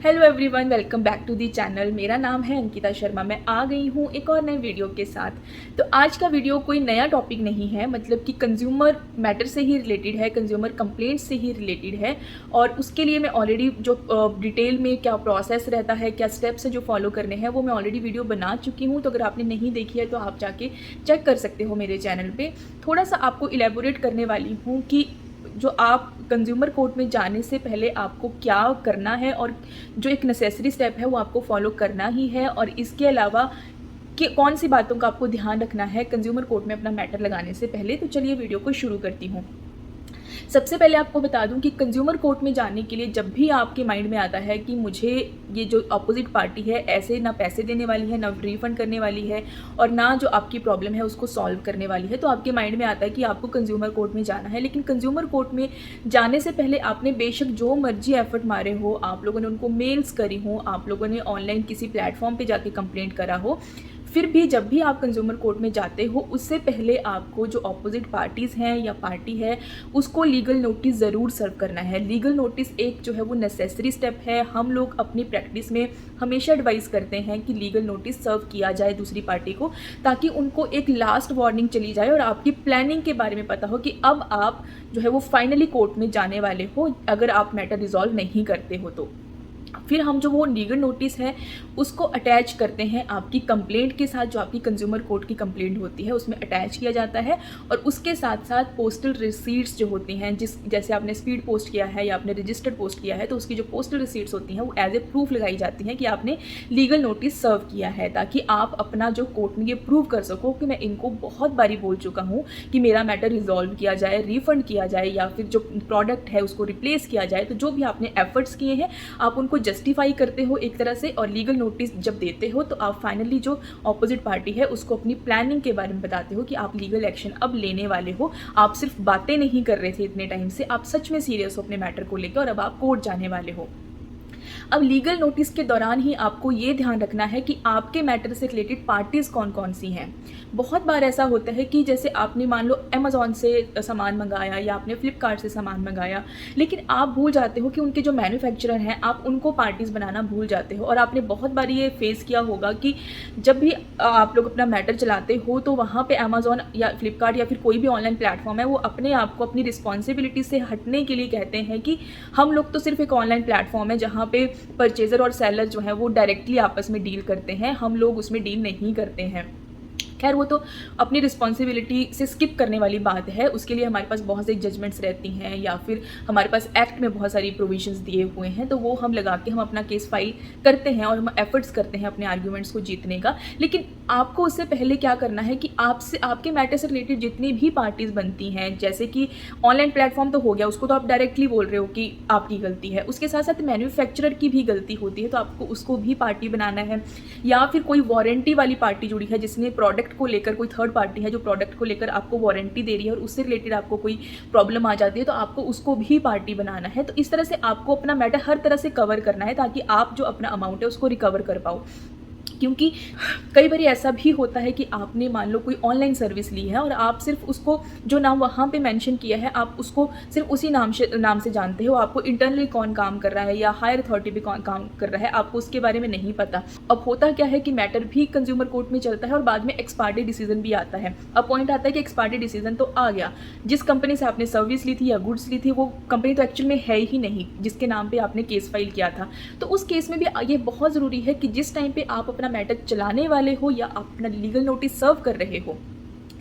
Hello everyone, welcome back to the channel. मेरा नाम है अंकिता शर्मा। मैं आ गई हूँ एक और नए वीडियो के साथ। तो आज का वीडियो कोई नया टॉपिक नहीं है, मतलब कि कंज्यूमर मैटर से ही रिलेटेड है, कंज्यूमर कंप्लेंट्स से ही रिलेटेड है। और उसके लिए मैं ऑलरेडी जो डिटेल में क्या प्रोसेस रहता है, क्या स्टेप्स है जो फॉलो करने हैं, वो मैं ऑलरेडी वीडियो बना चुकी हूँ। तो अगर आपने नहीं देखी है तो आप जाके चेक कर सकते हो मेरे चैनल पर। थोड़ा सा आपको इलेबोरेट करने वाली हूँ कि जो आप कंज्यूमर कोर्ट में जाने से पहले आपको क्या करना है, और जो एक नेसेसरी स्टेप है वो आपको फॉलो करना ही है। और इसके अलावा कि कौन सी बातों का आपको ध्यान रखना है कंज्यूमर कोर्ट में अपना मैटर लगाने से पहले। तो चलिए वीडियो को शुरू करती हूँ। सबसे पहले आपको बता दूं कि कंज्यूमर कोर्ट में जाने के लिए जब भी आपके माइंड में आता है कि मुझे ये जो अपोजिट पार्टी है ऐसे ना पैसे देने वाली है, ना रिफंड करने वाली है, और ना जो आपकी प्रॉब्लम है उसको सॉल्व करने वाली है, तो आपके माइंड में आता है कि आपको कंज्यूमर कोर्ट में जाना है। लेकिन कंज्यूमर कोर्ट में जाने से पहले आपने बेशक जो मर्जी एफर्ट मारे हो, आप लोगों ने उनको मेल्स करी हो, आप लोगों ने ऑनलाइन किसी प्लेटफॉर्म पर जाके कंप्लेंट करा हो, फिर भी जब भी आप कंज्यूमर कोर्ट में जाते हो उससे पहले आपको जो अपोजिट पार्टीज़ हैं या पार्टी है उसको लीगल नोटिस ज़रूर सर्व करना है। लीगल नोटिस एक जो है वो नेसेसरी स्टेप है। हम लोग अपनी प्रैक्टिस में हमेशा एडवाइस करते हैं कि लीगल नोटिस सर्व किया जाए दूसरी पार्टी को, ताकि उनको एक लास्ट वार्निंग चली जाए और आपकी प्लानिंग के बारे में पता हो कि अब आप जो है वो फाइनली कोर्ट में जाने वाले हो, अगर आप मैटर रिजॉल्व नहीं करते हो तो। फिर हम जो वो लीगल नोटिस है उसको अटैच करते हैं आपकी कंप्लेंट के साथ। जो आपकी कंज्यूमर कोर्ट की कंप्लेंट होती है उसमें अटैच किया जाता है, और उसके साथ साथ पोस्टल रिसीट्स जो होती हैं, जैसे आपने स्पीड पोस्ट किया है या आपने रजिस्टर्ड पोस्ट किया है, तो उसकी जो पोस्टल रिसीट्स होती हैं वो एज ए प्रूफ लगाई जाती हैं कि आपने लीगल नोटिस सर्व किया है, ताकि आप अपना जो कोर्ट में ये प्रूव कर सको कि मैं इनको बहुत बारी बोल चुका हूँ कि मेरा मैटर रिजॉल्व किया जाए, रिफंड किया जाए, या फिर जो प्रोडक्ट है उसको रिप्लेस किया जाए। तो जो भी आपने एफर्ट्स किए हैं आप उनको जस्टिफाई करते हो एक तरह से, और लीगल नोटिस जब देते हो तो आप फाइनली जो ऑपोजिट पार्टी है उसको अपनी प्लानिंग के बारे में बताते हो कि आप लीगल एक्शन अब लेने वाले हो। आप सिर्फ बातें नहीं कर रहे थे इतने टाइम से, आप सच में सीरियस हो अपने मैटर को लेकर और अब आप कोर्ट जाने वाले हो। अब लीगल नोटिस के दौरान ही आपको ये ध्यान रखना है कि आपके मैटर से रिलेटेड पार्टीज़ कौन कौन सी हैं। बहुत बार ऐसा होता है कि जैसे आपने मान लो अमेज़ॉन से सामान मंगाया या आपने फ्लिपकार्ट से सामान मंगाया, लेकिन आप भूल जाते हो कि उनके जो मैन्युफैक्चरर हैं आप उनको पार्टीज़ बनाना भूल जाते हो। और आपने बहुत बार ये फेस किया होगा कि जब भी आप लोग अपना मैटर चलाते हो तो वहाँ पे अमेज़ॉन या फ्लिपकार्ट या फिर कोई भी ऑनलाइन प्लेटफॉर्म है वो अपने आप को अपनी रिस्पॉन्सिबिलिटी से हटने के लिए कहते हैं कि हम लोग तो सिर्फ एक ऑनलाइन प्लेटफॉर्म है जहाँ पे परचेज़र और सेलर जो है वो डायरेक्टली आपस में डील करते हैं, हम लोग उसमें डील नहीं करते हैं। खैर वो तो अपनी रिस्पॉन्सिबिलिटी से स्किप करने वाली बात है, उसके लिए हमारे पास बहुत सारी जजमेंट्स रहती हैं या फिर हमारे पास एक्ट में बहुत सारी प्रोविजंस दिए हुए हैं, तो वो हम लगा के हम अपना केस फाइल करते हैं और हम एफर्ट्स करते हैं अपने आर्ग्यूमेंट्स को जीतने का। लेकिन आपको उससे पहले क्या करना है कि आपसे आपके मैटर से रिलेटेड जितनी भी पार्टीज़ बनती हैं, जैसे कि ऑनलाइन प्लेटफॉर्म तो हो गया, उसको तो आप डायरेक्टली बोल रहे हो कि आपकी गलती है, उसके साथ साथ मैन्युफैक्चरर की भी गलती होती है तो आपको उसको भी पार्टी बनाना है। या फिर कोई वारंटी वाली पार्टी जुड़ी है जिसने प्रोडक्ट को लेकर, कोई थर्ड पार्टी है जो प्रोडक्ट को लेकर आपको वारंटी दे रही है और उससे रिलेटेड आपको कोई प्रॉब्लम आ जाती है, तो आपको उसको भी पार्टी बनाना है। तो इस तरह से आपको अपना मैटर हर तरह से कवर करना है ताकि आप जो अपना अमाउंट है उसको रिकवर कर पाओ। क्योंकि कई बार ऐसा भी होता है कि आपने मान लो कोई ऑनलाइन सर्विस ली है और आप सिर्फ उसको जो नाम वहाँ पे मेंशन किया है आप उसको सिर्फ उसी नाम से जानते हो, आपको इंटरनली कौन काम कर रहा है या हायर अथॉरिटी पे कौन काम कर रहा है आपको उसके बारे में नहीं पता। अब होता क्या है कि मैटर भी कंज्यूमर कोर्ट में चलता है और बाद में एक्सपार्टी डिसीजन भी आता है। अब पॉइंट आता है कि एक्सपार्टी डिसीजन तो आ गया, जिस कंपनी से आपने सर्विस ली थी या गुड्स ली थी वो कंपनी तो एक्चुअल में है ही नहीं जिसके नाम पर आपने केस फाइल किया था। तो उस केस में भी ये बहुत ज़रूरी है कि जिस टाइम पर आप अपना मैटर चलाने वाले हो या अपना लीगल नोटिस सर्व कर रहे हो,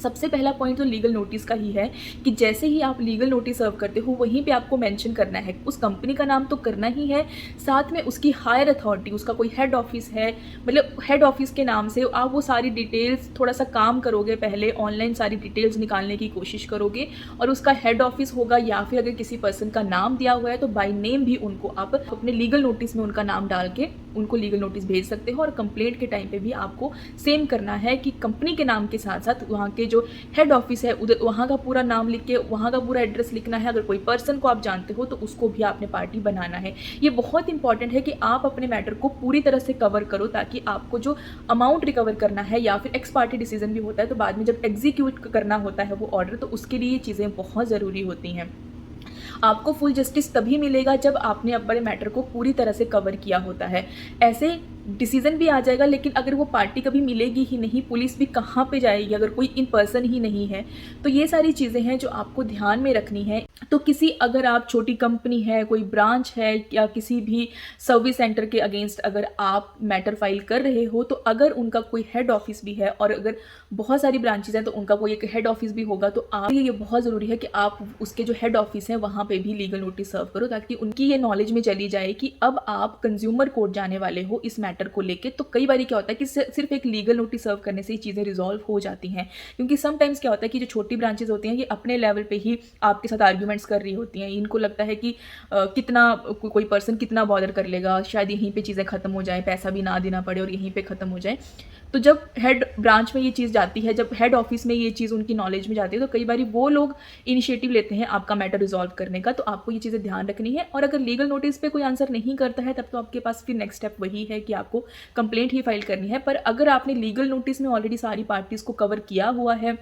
सबसे पहला पॉइंट तो लीगल नोटिस का ही है कि जैसे ही आप लीगल नोटिस सर्व करते हो वहीं पे आपको मेंशन करना है, उस कंपनी का नाम तो करना ही है, साथ में उसकी हायर अथॉरिटी, उसका कोई हेड ऑफिस है, मतलब हेड ऑफिस के नाम से आप वो सारी डिटेल्स थोड़ा सा काम करोगे, पहले ऑनलाइन सारी डिटेल्स निकालने की कोशिश करोगे और उसका हेड ऑफिस होगा या फिर अगर किसी पर्सन का नाम दिया हुआ है तो बाय नेम भी उनको आप अपने लीगल नोटिस में उनका नाम डाल के उनको लीगल नोटिस भेज सकते हो। और कंप्लेंट के टाइम पे भी आपको सेम करना है कि कंपनी के नाम के साथ साथ वहाँ के जो हेड ऑफिस है उधर वहाँ का पूरा नाम लिख के वहाँ का पूरा एड्रेस लिखना है। अगर कोई पर्सन को आप जानते हो तो उसको भी आपने पार्टी बनाना है। ये बहुत इंपॉर्टेंट है कि आप अपने मैटर को पूरी तरह से कवर करो ताकि आपको जो अमाउंट रिकवर करना है या फिर एक्स पार्टी डिसीजन भी होता है तो बाद में जब एग्जीक्यूट करना होता है वो ऑर्डर, तो उसके लिए ये चीज़ें बहुत ज़रूरी होती हैं। आपको फुल जस्टिस तभी मिलेगा जब आपने अपने मैटर को पूरी तरह से कवर किया होता है। ऐसे डिसीज़न भी आ जाएगा, लेकिन अगर वो पार्टी कभी मिलेगी ही नहीं, पुलिस भी कहाँ पे जाएगी अगर कोई इन पर्सन ही नहीं है। तो ये सारी चीज़ें हैं जो आपको ध्यान में रखनी है। तो किसी, अगर आप छोटी कंपनी है, कोई ब्रांच है या किसी भी सर्विस सेंटर के अगेंस्ट अगर आप मैटर फाइल कर रहे हो, तो अगर उनका कोई हेड ऑफिस भी है और अगर बहुत सारी ब्रांचेज हैं तो उनका कोई एक हेड ऑफिस भी होगा, तो आप ये बहुत ज़रूरी है कि आप उसके जो हेड ऑफिस है वहाँ पे भी लीगल नोटिस सर्व करो, ताकि उनकी ये नॉलेज में चली जाए कि अब आप कंज्यूमर कोर्ट जाने वाले हो इस मैटर को लेके। तो कई बार क्या होता है कि सिर्फ एक लीगल नोटिस सर्व करने से ही चीज़ें रिजॉल्व हो जाती हैं, क्योंकि समटाइम्स क्या होता है कि जो छोटी ब्रांचेज होती हैं ये अपने लेवल पे ही आपके साथ आर्ग्यूमेंट्स कर रही होती हैं। इनको लगता है कि कोई पर्सन कितना बॉदर कर लेगा, शायद यहीं पे चीज़ें ख़त्म हो जाए, पैसा भी ना देना पड़े और यहीं पे ख़त्म हो जाए। तो जब हेड ब्रांच में ये चीज़ जाती है, जब हेड ऑफिस में ये चीज़ उनकी नॉलेज में जाती है, तो कई बार वो लोग इनिशिएटिव लेते हैं आपका मैटर रिजॉल्व करने का। तो आपको ये चीज़ें ध्यान रखनी है। और अगर लीगल नोटिस पे कोई आंसर नहीं करता है, तब तो आपके पास फिर नेक्स्ट स्टेप वही है कि आपको कंप्लेंट ही फाइल करनी है। पर अगर आपने लीगल नोटिस में ऑलरेडी सारी पार्टीज़ को कवर किया हुआ है,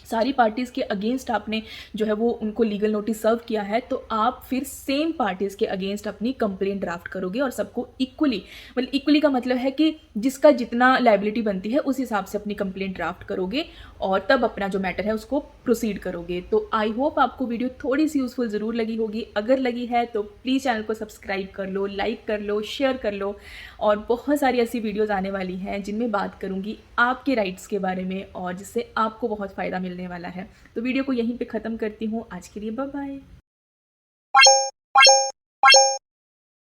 सारी पार्टीज़ के अगेंस्ट आपने जो है वो उनको लीगल नोटिस सर्व किया है, तो आप फिर सेम पार्टीज़ के अगेंस्ट अपनी कंप्लेंट ड्राफ्ट करोगे और सबको इक्वली, मतलब इक्वली का मतलब है कि जिसका जितना लायबिलिटी बनती है उस हिसाब से अपनी कंप्लेंट ड्राफ्ट करोगे और तब अपना जो मैटर है उसको प्रोसीड करोगे। तो आई होप आपको वीडियो थोड़ी सी यूज़फुल ज़रूर लगी होगी। अगर लगी है तो प्लीज़ चैनल को सब्सक्राइब कर लो, लाइक कर लो, शेयर कर लो। और बहुत सारी ऐसी वीडियोज़ आने वाली हैं जिनमें बात करूँगी आपके राइट्स के बारे में और जिससे आपको बहुत फ़ायदा मिलने वाला है। तो वीडियो को यहीं पे ख़त्म करती हूँ। आज के लिए बाय बाय।